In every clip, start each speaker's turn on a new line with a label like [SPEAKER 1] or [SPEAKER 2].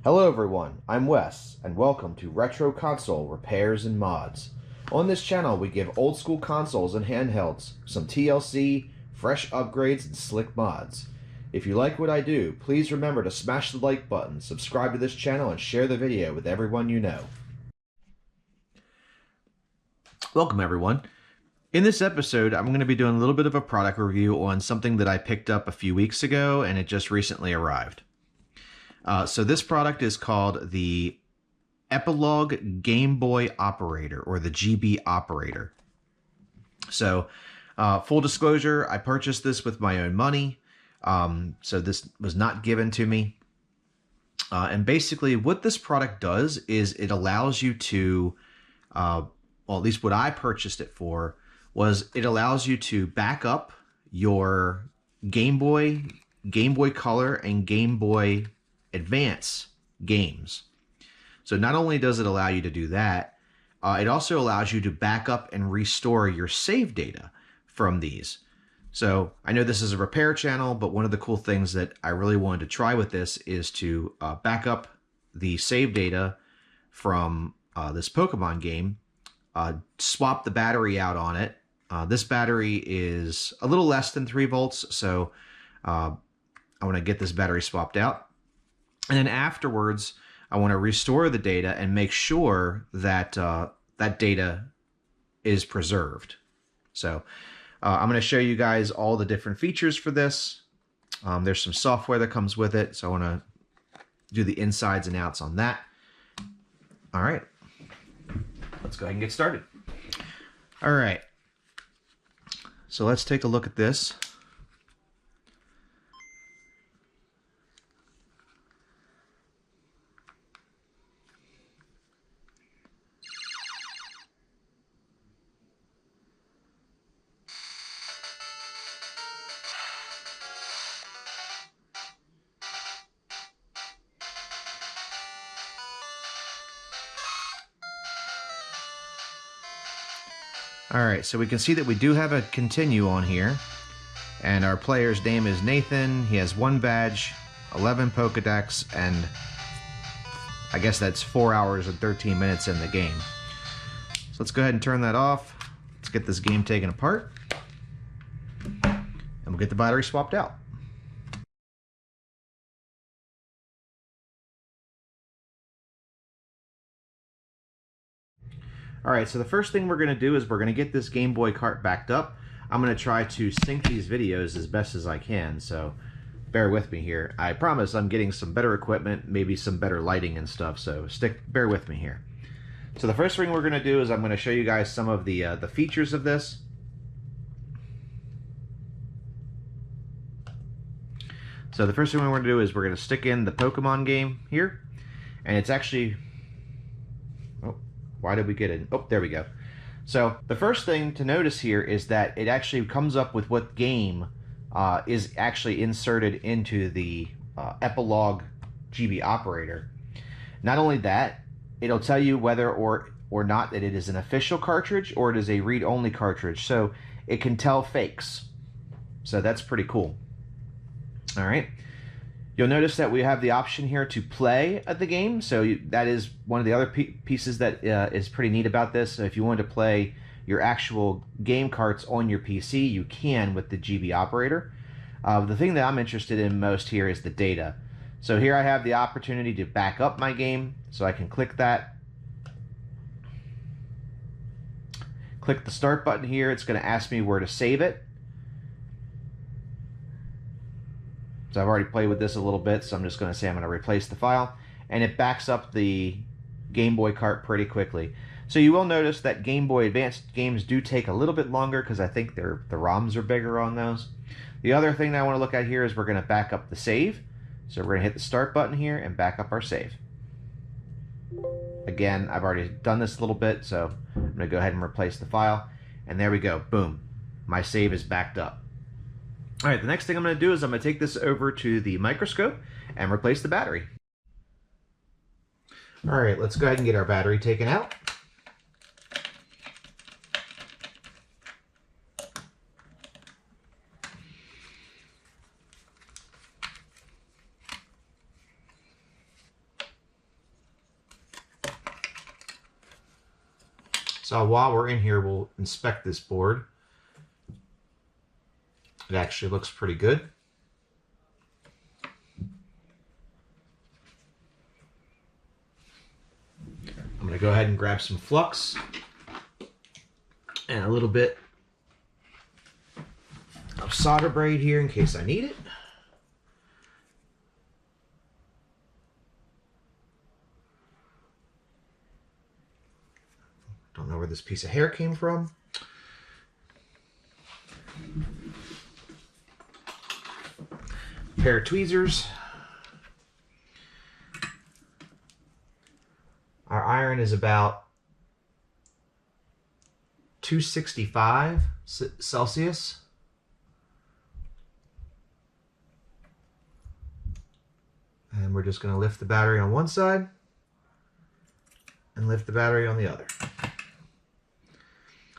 [SPEAKER 1] Hello everyone, I'm Wes, and welcome to Retro Console Repairs and Mods. On this channel we give old school consoles and handhelds some TLC, fresh upgrades, and slick mods. If you like what I do, please remember to smash the like button, subscribe to this channel, and share the video with everyone you know. Welcome everyone. In this episode, I'm going to be doing a little bit of a product review on something that I picked up a few weeks ago and it just recently arrived. So this product is called the Epilogue Game Boy Operator, or the GB Operator. So full disclosure, I purchased this with my own money. So this was not given to me. And basically what this product does is it allows you to, well, at least what I purchased it for, was it allows you to back up your Game Boy Color, and Game Boy Advance games. So not only does it allow you to do that, it also allows you to back up and restore your save data from these. So I know this is a repair channel, but one of the cool things that I really wanted to try with this is to back up the save data from this Pokemon game, swap the battery out on it. This battery is a little less than 3 volts, so I want to get this battery swapped out. And then afterwards, I want to restore the data and make sure that that data is preserved. So I'm going to show you guys all the different features for this. There's some software that comes with it, so I want to do the insides and outs on that. All right, let's go ahead and get started. All right, so let's take a look at this. Alright, so we can see that we do have a continue on here, and our player's name is Nathan. He has 1 badge, 11 Pokedex, and I guess that's 4 hours and 13 minutes in the game. So let's go ahead and turn that off. Let's get this game taken apart, and we'll get the battery swapped out. Alright, so the first thing we're going to do is we're going to get this Game Boy cart backed up. I'm going to try to sync these videos as best as I can, so bear with me here. I promise I'm getting some better equipment, maybe some better lighting and stuff, so bear with me here. So the first thing we're going to do is I'm going to show you guys some of the features of this. So the first thing we're going to do is we're going to stick in the Pokemon game here, and it's actually... Why did we get it? Oh, there we go. So the first thing to notice here is that it actually comes up with what game is actually inserted into the Epilogue GB Operator. Not only that, it'll tell you whether or not that it is an official cartridge or it is a read-only cartridge. So it can tell fakes. So that's pretty cool. All right. You'll notice that we have the option here to play at the game, so that is one of the other pieces that is pretty neat about this. So if you want to play your actual game carts on your PC, you can with the GB Operator. The thing that I'm interested in most here is the data. So here I have the opportunity to back up my game, so I can click that. Click the start button here. It's going to ask me where to save it. So I've already played with this a little bit, so I'm just going to say I'm going to replace the file, and it backs up the Game Boy cart pretty quickly. So you will notice that Game Boy Advance games do take a little bit longer because I think the ROMs are bigger on those. The other thing that I want to look at here is we're going to back up the save. So we're going to hit the start button here and back up our save. Again, I've already done this a little bit, so I'm going to go ahead and replace the file. And there we go. Boom. My save is backed up. Alright, the next thing I'm going to do is I'm going to take this over to the microscope and replace the battery. Alright, let's go ahead and get our battery taken out. So while we're in here, we'll inspect this board. It actually looks pretty good. I'm going to go ahead and grab some flux and a little bit of solder braid here in case I need it. Don't know where this piece of hair came from. A pair of tweezers. Our iron is about 265 Celsius. And we're just going to lift the battery on one side and lift the battery on the other.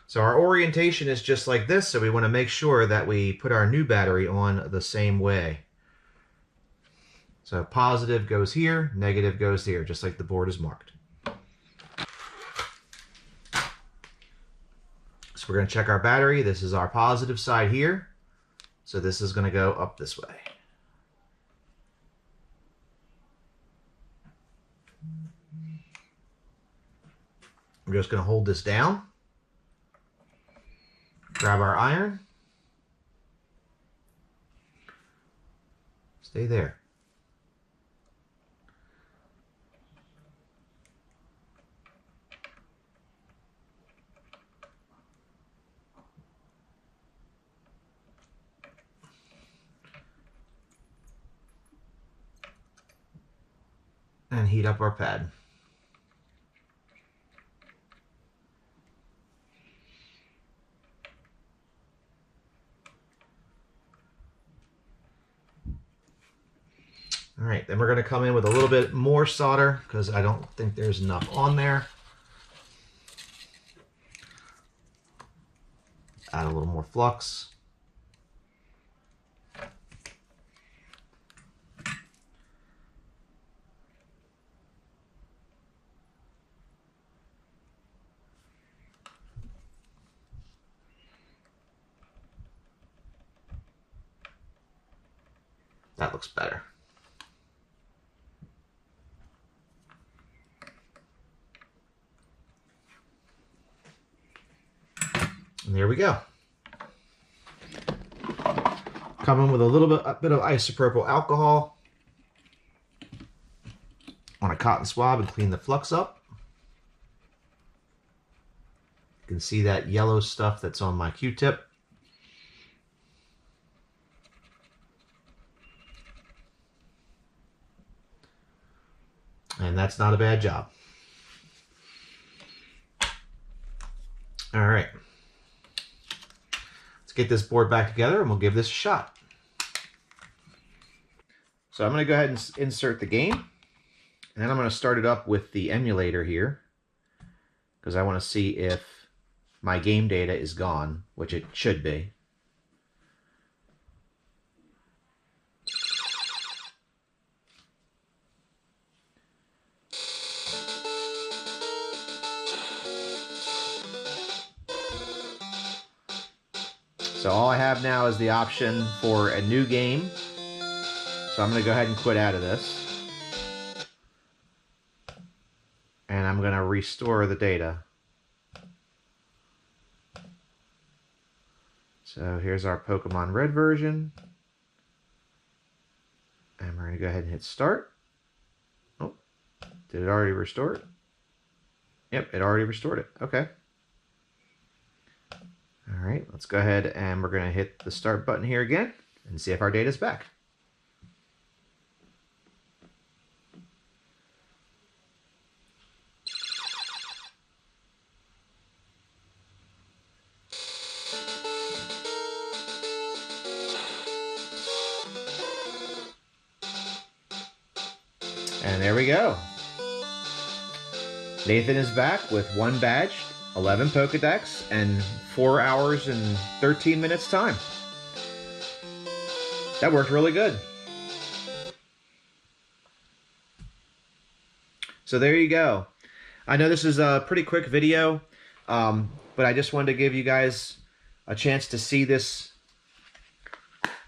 [SPEAKER 1] So our orientation is just like this, so we want to make sure that we put our new battery on the same way. So positive goes here, negative goes here, just like the board is marked. So we're going to check our battery. This is our positive side here. So this is going to go up this way. I'm just going to hold this down. Grab our iron. Stay there. And heat up our pad. All right, then we're going to come in with a little bit more solder because I don't think there's enough on there. Add a little more flux. That looks better. And there we go. Come in with a little bit of isopropyl alcohol on a cotton swab and clean the flux up. You can see that yellow stuff that's on my Q-tip. And that's not a bad job. All right. Let's get this board back together and we'll give this a shot. So I'm going to go ahead and insert the game. And then I'm going to start it up with the emulator here, because I want to see if my game data is gone, which it should be. So all I have now is the option for a new game. So I'm going to go ahead and quit out of this. And I'm going to restore the data. So here's our Pokemon Red version. And we're going to go ahead and hit start. Oh, did it already restore it? Yep, it already restored it. Okay. All right, let's go ahead and we're going to hit the start button here again and see if our data is back. And there we go. Nathan is back with 1 badge, 11 Pokedex, and 4 hours and 13 minutes time. That worked really good. So there you go. I know this is a pretty quick video. But I just wanted to give you guys a chance to see this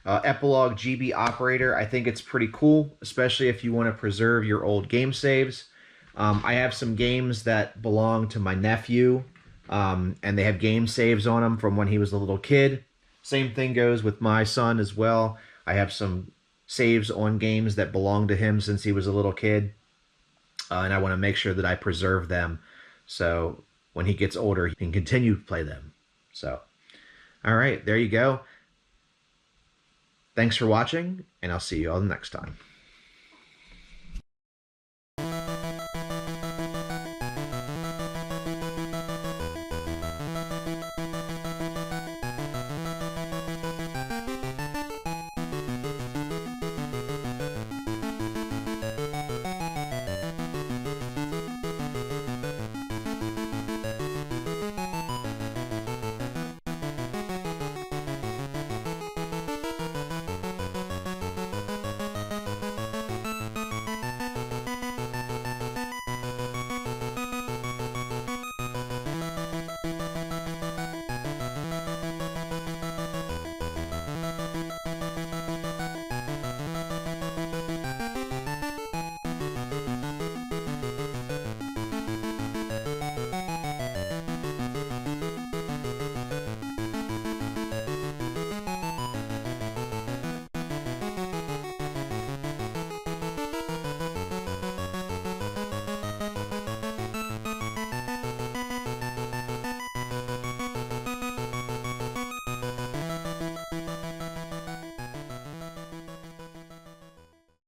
[SPEAKER 1] Epilogue GB Operator. I think it's pretty cool, especially if you want to preserve your old game saves. I have some games that belong to my nephew, and they have game saves on them from when he was a little kid. Same thing goes with my son as well. I have some saves on games that belong to him since he was a little kid, and I want to make sure that I preserve them so when he gets older he can continue to play them. So, all right, there you go. Thanks for watching, and I'll see you all next time.